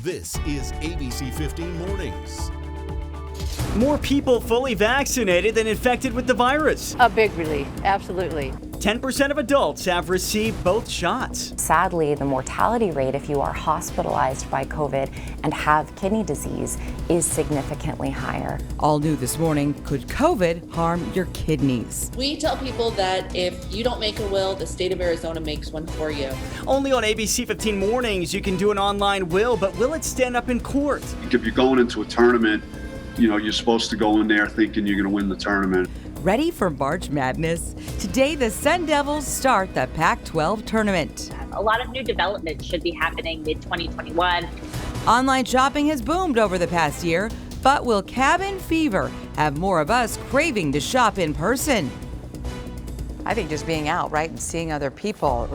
This is ABC15 Mornings. More people fully vaccinated than infected with the virus. A big relief, absolutely. 10% of adults have received both shots. Sadly, the mortality rate if you are hospitalized by COVID and have kidney disease is significantly higher. All new this morning, could COVID harm your kidneys? We tell people that if you don't make a will, the state of Arizona makes one for you. Only on ABC15 Mornings you can do an online will, but will it stand up in court? If you're going into a tournament, you're supposed to go in there thinking you're going to win the tournament. Ready for March Madness? Today, the Sun Devils start the Pac-12 tournament. A lot of new developments should be happening mid-2021. Online shopping has boomed over the past year, but will cabin fever have more of us craving to shop in person? I think just being out, right, and seeing other people,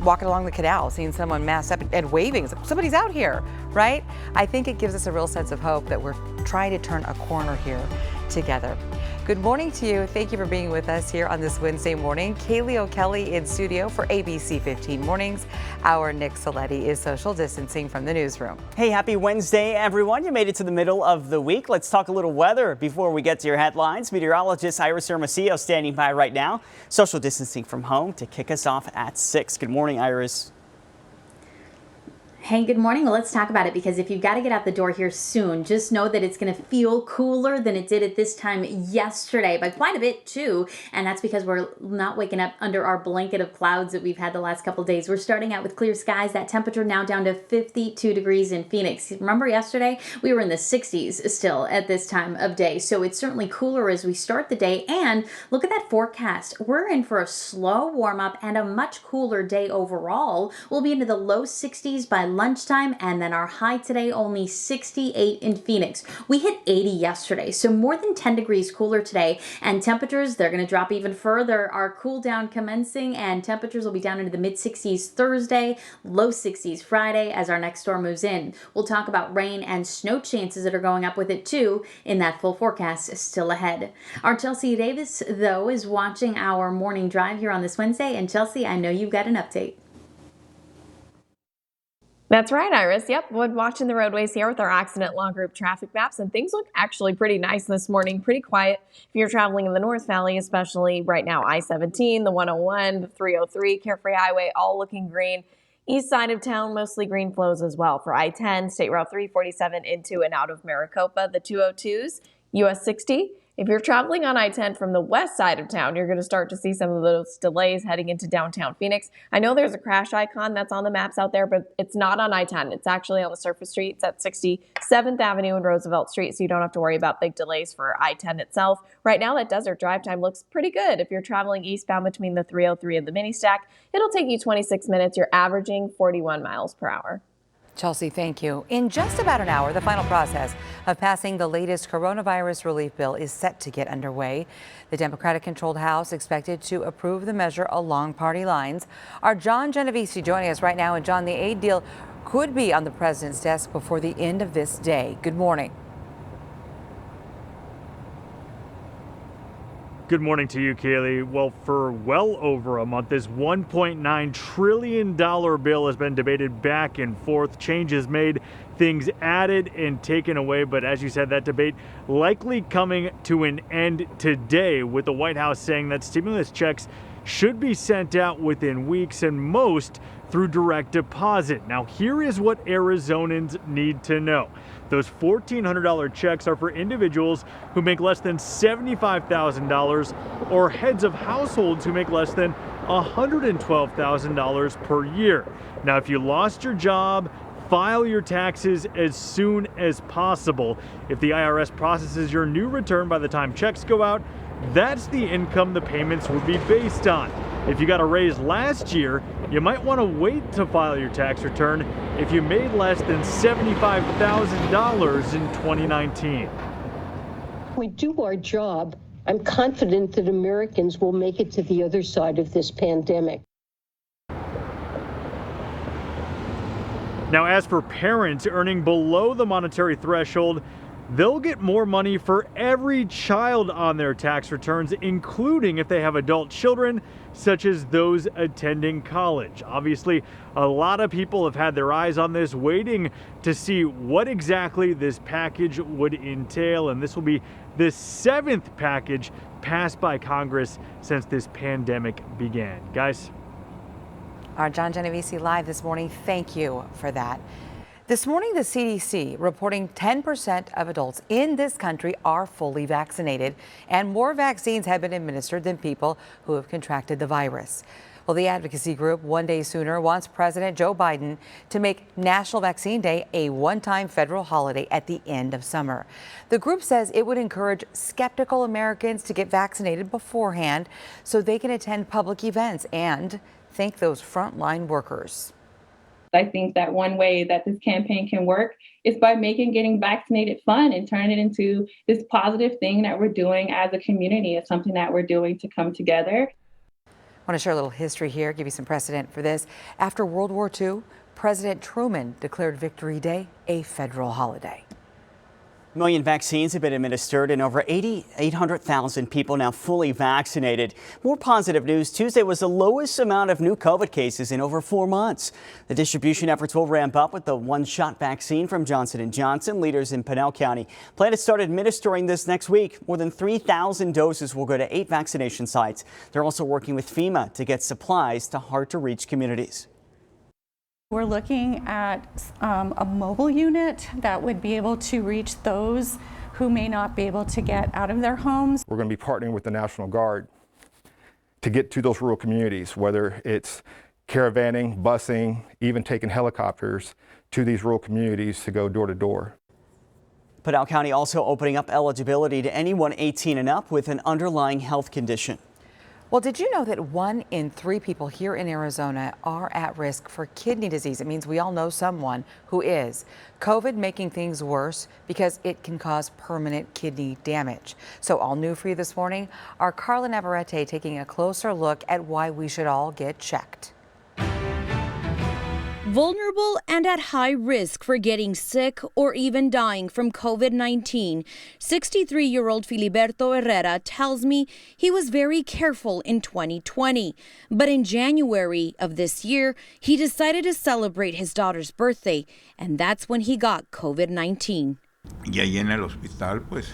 walking along the canal, seeing someone masked up and waving, somebody's out here, right? I think it gives us a real sense of hope that we're trying to turn a corner here together. Good morning to you. Thank you for being with us here on this Wednesday morning. Kaylee O'Kelly in studio for ABC 15 Mornings. Our Nick Saletti is social distancing from the newsroom. Hey, happy Wednesday, everyone. You made it to the middle of the week. Let's talk a little weather before we get to your headlines. Meteorologist Iris Hermosillo standing by right now. Social distancing from home to kick us off at 6. Good morning, Iris. Hey, good morning. Well, let's talk about it, because if you've got to get out the door here soon, just know that it's going to feel cooler than it did at this time yesterday, by quite a bit too. And that's because we're not waking up under our blanket of clouds that we've had the last couple of days. We're starting out with clear skies. That temperature now down to 52 degrees in Phoenix. Remember yesterday we were in the 60s still at this time of day. So it's certainly cooler as we start the day. And look at that forecast. We're in for a slow warm up and a much cooler day overall. We'll be into the low 60s by lunchtime, and then our high today only 68 in Phoenix. We hit 80 yesterday, so more than 10 degrees cooler today, and temperatures, they're going to drop even further. Our cool down commencing, and temperatures will be down into the mid 60s Thursday, low 60s Friday as our next storm moves in. We'll talk about rain and snow chances that are going up with it too in that full forecast still ahead. Our Chelsea Davis, though, is watching our morning drive here on this Wednesday, and Chelsea, I know you've got an update. That's right, Iris. Yep, we're watching the roadways here with our accident log group traffic maps, and things look actually pretty nice this morning, pretty quiet. If you're traveling in the North Valley, especially right now, I-17, the 101, the 303, Carefree Highway, all looking green. East side of town, mostly green flows as well for I-10, State Route 347 into and out of Maricopa, the 202s, US 60. If you're traveling on I-10 from the west side of town, you're going to start to see some of those delays heading into downtown Phoenix. I know there's a crash icon that's on the maps out there, but it's not on I-10. It's actually on the surface street. It's at 67th Avenue and Roosevelt Street, so you don't have to worry about big delays for I-10 itself. Right now, that desert drive time looks pretty good. If you're traveling eastbound between the 303 and the mini stack, it'll take you 26 minutes. You're averaging 41 miles per hour. Chelsea, thank you. In just about an hour, the final process of passing the latest coronavirus relief bill is set to get underway. The Democratic-controlled House expected to approve the measure along party lines. Our John Genovese joining us right now. And John, the aid deal could be on the president's desk before the end of this day. Good morning. Good morning to you, Kaylee. Well, for well over a month, this $1.9 trillion bill has been debated back and forth, changes made, things added and taken away. But as you said, that debate likely coming to an end today, with the White House saying that stimulus checks should be sent out within weeks, and most through direct deposit. Now, here is what Arizonans need to know. Those $1,400 checks are for individuals who make less than $75,000 or heads of households who make less than $112,000 per year. Now, if you lost your job, file your taxes as soon as possible. If the IRS processes your new return by the time checks go out, that's the income the payments would be based on. If you got a raise last year, you might want to wait to file your tax return if you made less than $75,000 in 2019. We do our job. I'm confident that Americans will make it to the other side of this pandemic. Now, as for parents earning below the monetary threshold, they'll get more money for every child on their tax returns, including if they have adult children, such as those attending college. Obviously, a lot of people have had their eyes on this, waiting to see what exactly this package would entail. And this will be the 7th package passed by Congress since this pandemic began. Guys. Our John Genovese live this morning. Thank you for that. This morning, the CDC reporting 10% of adults in this country are fully vaccinated, and more vaccines have been administered than people who have contracted the virus. Well, the advocacy group One Day Sooner wants President Joe Biden to make National Vaccine Day a one-time federal holiday at the end of summer. The group says it would encourage skeptical Americans to get vaccinated beforehand so they can attend public events and thank those frontline workers. I think that one way that this campaign can work is by making getting vaccinated fun and turning it into this positive thing that we're doing as a community. It's something that we're doing to come together. I want to share a little history here, give you some precedent for this. After World War II, President Truman declared Victory Day a federal holiday. A million vaccines have been administered and over 800,000 people now fully vaccinated. More positive news. Tuesday was the lowest amount of new COVID cases in over 4 months. The distribution efforts will ramp up with the one-shot vaccine from Johnson & Johnson. Leaders in Pinal County plan to start administering this next week. More than 3,000 doses will go to 8 vaccination sites. They're also working with FEMA to get supplies to hard-to-reach communities. We're looking at a mobile unit that would be able to reach those who may not be able to get out of their homes. We're going to be partnering with the National Guard to get to those rural communities, whether it's caravanning, busing, even taking helicopters to these rural communities to go door to door. Pinal County also opening up eligibility to anyone 18 and up with an underlying health condition. Well, did you know that 1 in 3 people here in Arizona are at risk for kidney disease? It means we all know someone who is. COVID making things worse because it can cause permanent kidney damage. So all new for you this morning, our Carla Navarrete taking a closer look at why we should all get checked. Vulnerable and at high risk for getting sick or even dying from COVID-19, 63-year-old Filiberto Herrera tells me he was very careful in 2020. But in January of this year, he decided to celebrate his daughter's birthday, and that's when he got COVID-19. Y ahí en el hospital, pues,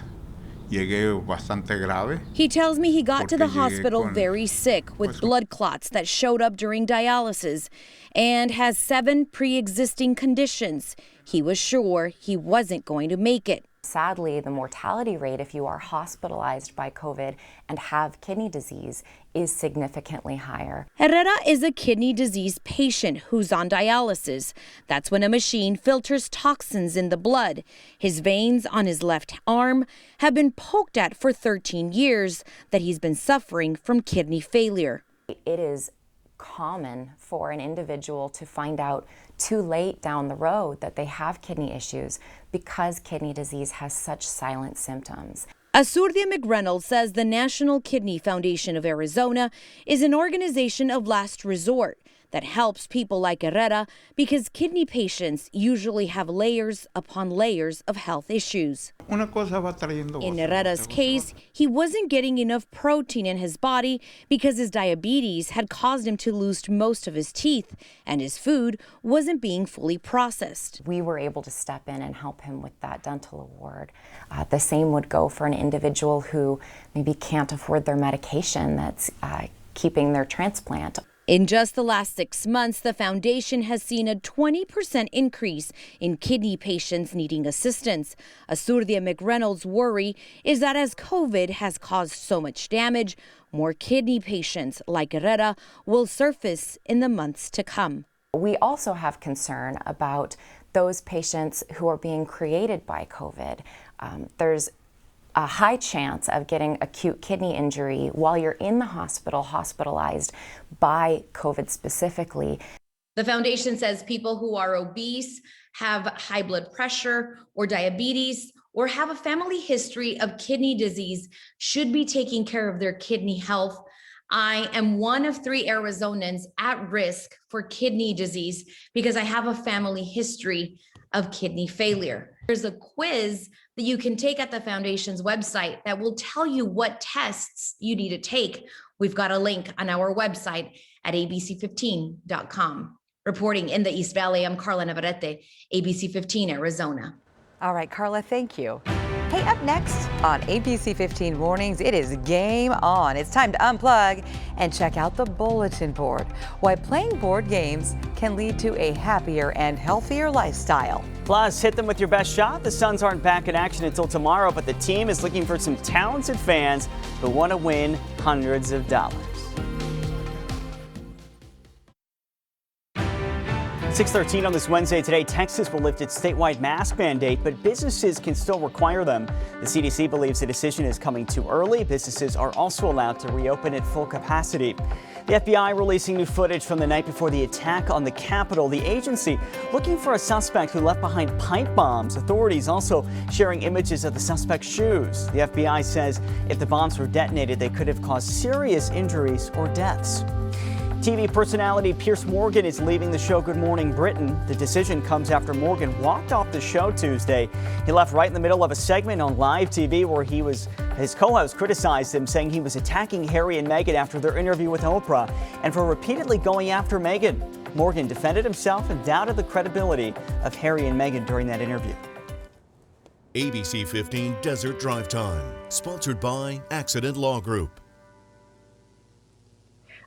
llegué bastante grave. He tells me he got to the hospital very sick with blood clots that showed up during dialysis and has 7 pre-existing conditions. He was sure he wasn't going to make it. Sadly, the mortality rate if you are hospitalized by COVID and have kidney disease is significantly higher. Herrera is a kidney disease patient who's on dialysis. That's when a machine filters toxins in the blood. His veins on his left arm have been poked at for 13 years that he's been suffering from kidney failure. It is common for an individual to find out too late down the road that they have kidney issues because kidney disease has such silent symptoms. Azurdia McReynolds says the National Kidney Foundation of Arizona is an organization of last resort that helps people like Herrera because kidney patients usually have layers upon layers of health issues. In Herrera's case, he wasn't getting enough protein in his body because his diabetes had caused him to lose most of his teeth, and his food wasn't being fully processed. We were able to step in and help him with that dental award. The same would go for an individual who maybe can't afford their medication that's keeping their transplant. In just the last 6 months, the foundation has seen a 20% increase in kidney patients needing assistance. Azurdia McReynolds' worry is that as COVID has caused so much damage, more kidney patients like Herrera will surface in the months to come. We also have concern about those patients who are being created by COVID. There's a high chance of getting acute kidney injury while you're in the hospital, hospitalized by COVID specifically. The foundation says people who are obese, have high blood pressure or diabetes, or have a family history of kidney disease should be taking care of their kidney health. I am one of 3 Arizonans at risk for kidney disease because I have a family history of kidney failure. There's a quiz that you can take at the foundation's website that will tell you what tests you need to take. We've got a link on our website at abc15.com. Reporting in the East Valley, I'm Carla Navarrete, ABC15 Arizona. All right, Carla, thank you. Hey, up next on ABC15 Mornings, it is game on. It's time to unplug and check out the bulletin board. Why playing board games can lead to a happier and healthier lifestyle. Plus, hit them with your best shot. The Suns aren't back in action until tomorrow, but the team is looking for some talented fans who want to win hundreds of dollars. 6:13 on this Wednesday. Today, Texas will lift its statewide mask mandate, but businesses can still require them. The CDC believes the decision is coming too early. Businesses are also allowed to reopen at full capacity. The FBI releasing new footage from the night before the attack on the Capitol. The agency looking for a suspect who left behind pipe bombs. Authorities also sharing images of the suspect's shoes. The FBI says if the bombs were detonated, they could have caused serious injuries or deaths. TV personality Piers Morgan is leaving the show Good Morning Britain. The decision comes after Morgan walked off the show Tuesday. He left right in the middle of a segment on live TV where his co-host criticized him, saying he was attacking Harry and Meghan after their interview with Oprah and for repeatedly going after Meghan. Morgan defended himself and doubted the credibility of Harry and Meghan during that interview. ABC 15 Desert Drive Time, sponsored by Accident Law Group.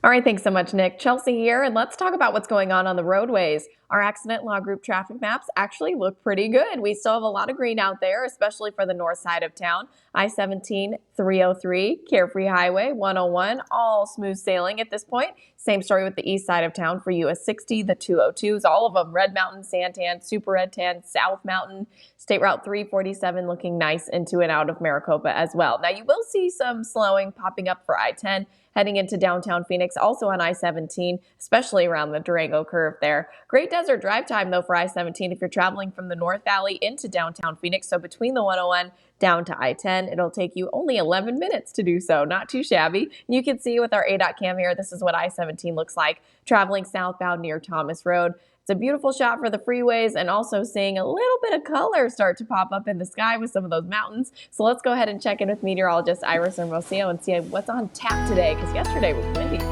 All right, thanks so much, Nick. Chelsea here, and let's talk about what's going on the roadways. Our Accident Law Group traffic maps actually look pretty good. We still have a lot of green out there, especially for the north side of town. I-17, 303, Carefree Highway, 101, all smooth sailing at this point. Same story with the east side of town for US 60, the 202s, all of them, Red Mountain, Santan, Super Red Tan, South Mountain, State Route 347 looking nice into and out of Maricopa as well. Now, you will see some slowing popping up for I-10. Heading into downtown Phoenix, also on I-17, especially around the Durango curve there. Great desert drive time, though, for I-17 if you're traveling from the North Valley into downtown Phoenix. So between the 101 down to I-10, it'll take you only 11 minutes to do so. Not too shabby. You can see with our ADOT cam here, this is what I-17 looks like traveling southbound near Thomas Road. It's a beautiful shot for the freeways and also seeing a little bit of color start to pop up in the sky with some of those mountains. So let's go ahead and check in with meteorologist Iris Hermosillo and see what's on tap today, because yesterday was windy.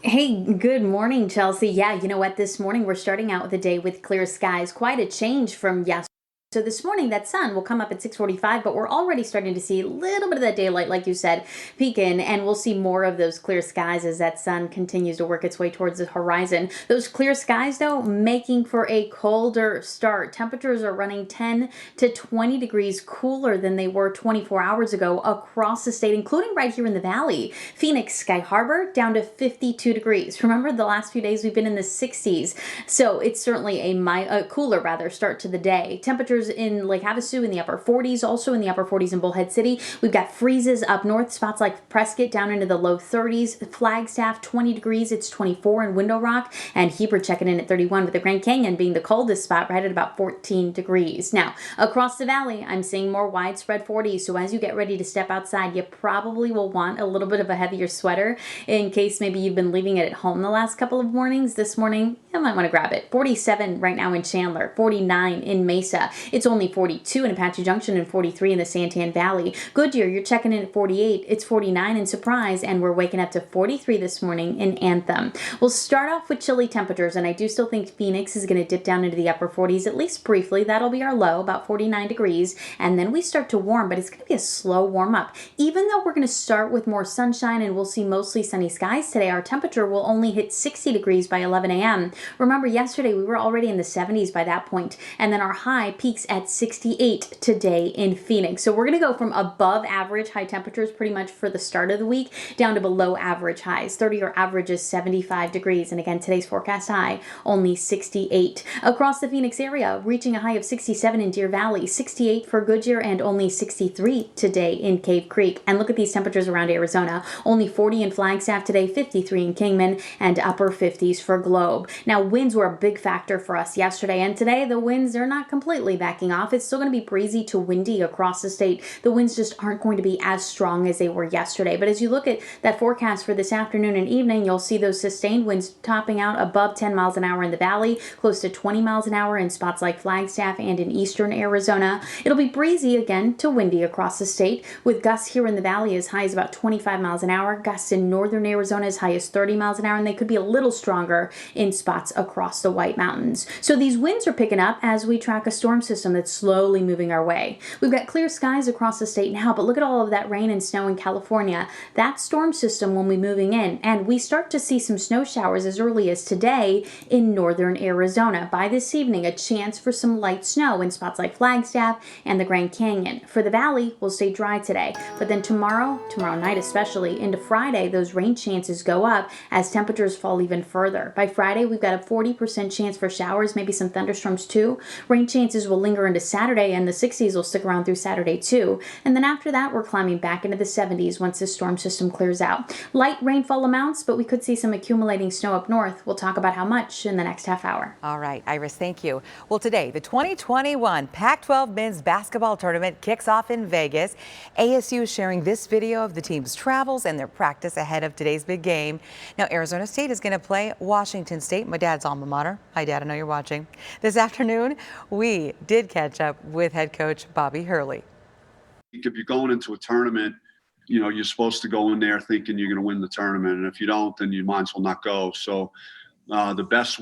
Hey, good morning, Chelsea. Yeah, you know what? This morning we're starting out with the day with clear skies. Quite a change from yesterday. So this morning, that sun will come up at 6:45, but we're already starting to see a little bit of that daylight, like you said, peek in, and we'll see more of those clear skies as that sun continues to work its way towards the horizon. Those clear skies, though, making for a colder start. Temperatures are running 10 to 20 degrees cooler than they were 24 hours ago across the state, including right here in the valley. Phoenix, Sky Harbor, down to 52 degrees. Remember, the last few days we've been in the 60s, so it's certainly a cooler start to the day. Temperatures in Lake Havasu in the upper 40s, also in the upper 40s in Bullhead City. We've got freezes up north, spots like Prescott down into the low 30s. Flagstaff, 20 degrees. It's 24 in Window Rock. And Heber checking in at 31, with the Grand Canyon being the coldest spot, right at about 14 degrees. Now, across the valley, I'm seeing more widespread 40s. So as you get ready to step outside, you probably will want a little bit of a heavier sweater in case maybe you've been leaving it at home the last couple of mornings. This morning, you might want to grab it. 47 right now in Chandler, 49 in Mesa. It's only 42 in Apache Junction and 43 in the Santan Valley. Goodyear, you're checking in at 48. It's 49 in Surprise, and we're waking up to 43 this morning in Anthem. We'll start off with chilly temperatures, and I do still think Phoenix is going to dip down into the upper 40s, at least briefly. That'll be our low, about 49 degrees, and then we start to warm, but it's going to be a slow warm up. Even though we're going to start with more sunshine and we'll see mostly sunny skies today, our temperature will only hit 60 degrees by 11 a.m. Remember, yesterday we were already in the 70s by that point, and then our high peaks at 68 today in Phoenix. So we're going to go from above average high temperatures pretty much for the start of the week down to below average highs. 30-year average is 75 degrees. And again, today's forecast high, only 68. Across the Phoenix area, reaching a high of 67 in Deer Valley, 68 for Goodyear, and only 63 today in Cave Creek. And look at these temperatures around Arizona. Only 40 in Flagstaff today, 53 in Kingman, and upper 50s for Globe. Now, winds were a big factor for us yesterday, and today the winds are not completely bad. backing off. It's still going to be breezy to windy across the state. The winds just aren't going to be as strong as they were yesterday. But as you look at that forecast for this afternoon and evening, you'll see those sustained winds topping out above 10 miles an hour in the valley, close to 20 miles an hour in spots like Flagstaff and in eastern Arizona. It'll be breezy again to windy across the state, with gusts here in the valley as high as about 25 miles an hour, gusts in northern Arizona as high as 30 miles an hour, and they could be a little stronger in spots across the White Mountains. So these winds are picking up as we track a storm system that's slowly moving our way. We've got clear skies across the state now, but look at all of that rain and snow in California. That storm system will be moving in, and we start to see some snow showers as early as today in northern Arizona. By this evening, a chance for some light snow in spots like Flagstaff and the Grand Canyon. For the valley, we'll stay dry today, but then tomorrow night especially, into Friday, those rain chances go up as temperatures fall even further. By Friday, we've got a 40% chance for showers, maybe some thunderstorms too. Rain chances will linger into Saturday, and the 60s will stick around through Saturday too. And then after that, we're climbing back into the 70s once this storm system clears out. Light rainfall amounts, but we could see some accumulating snow up north. We'll talk about how much in the next half hour. All right, Iris, thank you. Well, today, the 2021 Pac-12 men's basketball tournament kicks off in Vegas. ASU is sharing this video of the team's travels and their practice ahead of today's big game. Now, Arizona State is going to play Washington State, my dad's alma mater. Hi, Dad, I know you're watching. This afternoon, we did catch up with head coach Bobby Hurley. If you're going into a tournament, you know, you're supposed to go in there thinking you're going to win the tournament. And if you don't, then you might as well not go. So the best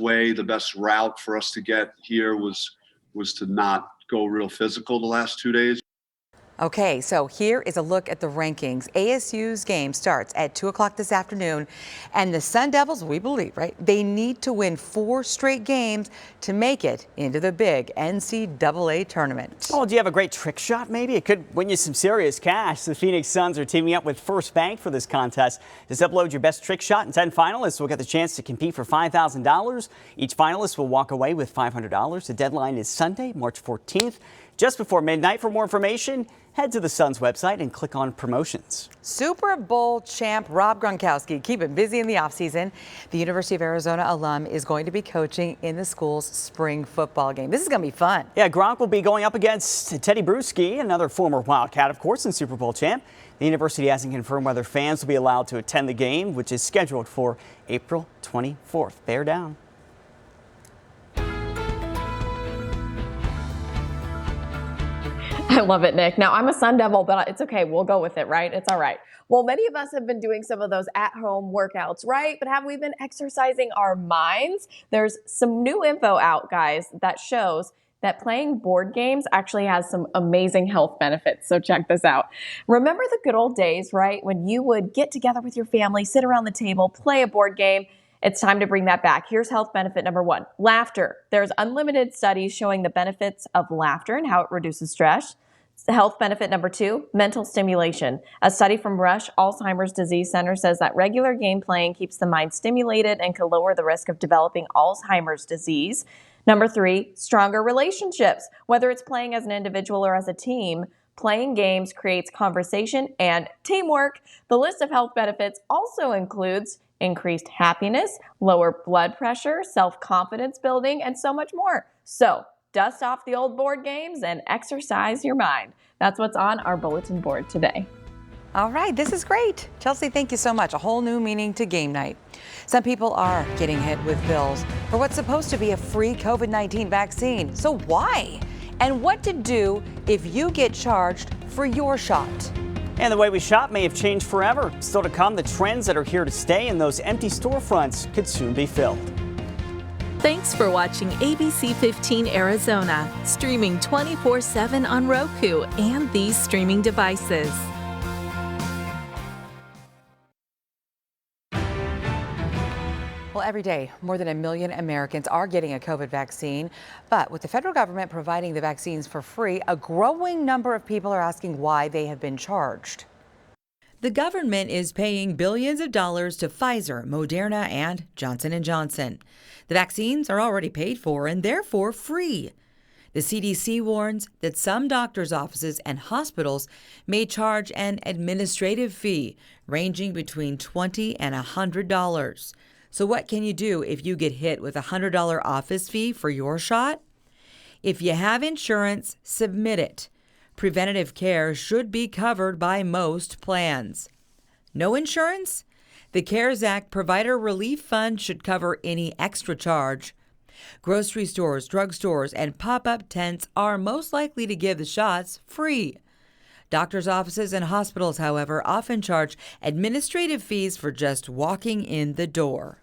route for us to get here was to not go real physical the last 2 days. Okay, so here is a look at the rankings. ASU's game starts at 2 o'clock this afternoon, and the Sun Devils, we believe, right, they need to win 4 straight games to make it into the big NCAA tournament. Oh, do you have a great trick shot maybe? It could win you some serious cash. The Phoenix Suns are teaming up with First Bank for this contest. Just upload your best trick shot, and 10 finalists will get the chance to compete for $5,000. Each finalist will walk away with $500. The deadline is Sunday, March 14th. Just before midnight. For more information, head to the Suns website and click on promotions. Super Bowl champ Rob Gronkowski keeping busy in the offseason. The University of Arizona alum is going to be coaching in the school's spring football game. This is going to be fun. Yeah, Gronk will be going up against Teddy Bruschi, another former Wildcat, of course, and Super Bowl champ. The university hasn't confirmed whether fans will be allowed to attend the game, which is scheduled for April 24th. Bear down. I love it, Nick. Now, I'm a Sun Devil, but it's okay. We'll go with it, right? It's all right. Well, many of us have been doing some of those at-home workouts, right? But have we been exercising our minds? There's some new info out, guys, that shows that playing board games actually has some amazing health benefits. So check this out. Remember the good old days, right? When you would get together with your family, sit around the table, play a board game. It's time to bring that back. Here's health benefit number 1, laughter. There's unlimited studies showing the benefits of laughter and how it reduces stress. Health benefit number 2, mental stimulation. A study from Rush Alzheimer's Disease Center says that regular game playing keeps the mind stimulated and can lower the risk of developing Alzheimer's disease. Number 3, stronger relationships. Whether it's playing as an individual or as a team, playing games creates conversation and teamwork. The list of health benefits also includes increased happiness, lower blood pressure, self-confidence building, and so much more. So, dust off the old board games and exercise your mind. That's what's on our bulletin board today. All right, this is great. Chelsea, thank you so much. A whole new meaning to game night. Some people are getting hit with bills for what's supposed to be a free COVID-19 vaccine. So why? And what to do if you get charged for your shot? And the way we shop may have changed forever. Still to come, the trends that are here to stay, and those empty storefronts could soon be filled. Thanks for watching ABC15 Arizona, streaming 24/7 on Roku and these streaming devices. Well, every day, more than 1 million Americans are getting a COVID vaccine. But with the federal government providing the vaccines for free, a growing number of people are asking why they have been charged. The government is paying billions of dollars to Pfizer, Moderna, and Johnson & Johnson. The vaccines are already paid for and therefore free. The CDC warns that some doctors' offices and hospitals may charge an administrative fee ranging between $20 and $100. So what can you do if you get hit with a $100 office fee for your shot? If you have insurance, submit it. Preventative care should be covered by most plans. No insurance? The CARES Act Provider Relief Fund should cover any extra charge. Grocery stores, drugstores, and pop-up tents are most likely to give the shots free. Doctors' offices and hospitals, however, often charge administrative fees for just walking in the door.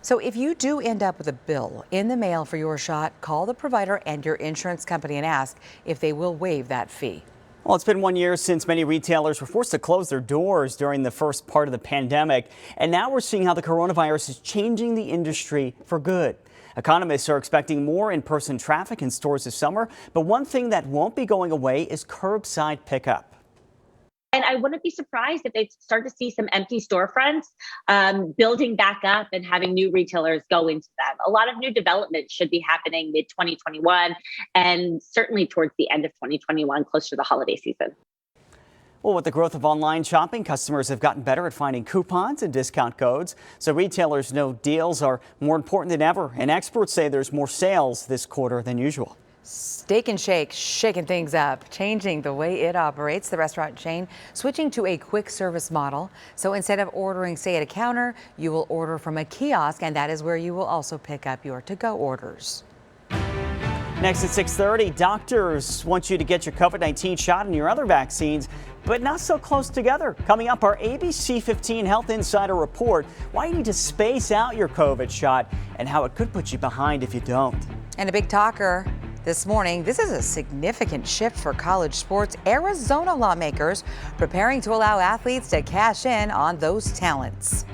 So if you do end up with a bill in the mail for your shot, call the provider and your insurance company and ask if they will waive that fee. Well, it's been 1 year since many retailers were forced to close their doors during the first part of the pandemic. And now we're seeing how the coronavirus is changing the industry for good. Economists are expecting more in-person traffic in stores this summer. But one thing that won't be going away is curbside pickup. And I wouldn't be surprised if they start to see some empty storefronts building back up and having new retailers go into them. A lot of new development should be happening mid-2021 and certainly towards the end of 2021, close to the holiday season. Well, with the growth of online shopping, customers have gotten better at finding coupons and discount codes. So retailers know deals are more important than ever. And experts say there's more sales this quarter than usual. Steak and Shake shaking things up, changing the way it operates. The restaurant chain switching to a quick service model. So instead of ordering, say, at a counter, you will order from a kiosk, and that is where you will also pick up your to-go orders. Next at 6:30, doctors want you to get your COVID-19 shot and your other vaccines, but not so close together. Coming up, our ABC15 Health Insider report, why you need to space out your COVID shot and how it could put you behind if you don't. And a big talker this morning, this is a significant shift for college sports. Arizona lawmakers preparing to allow athletes to cash in on those talents.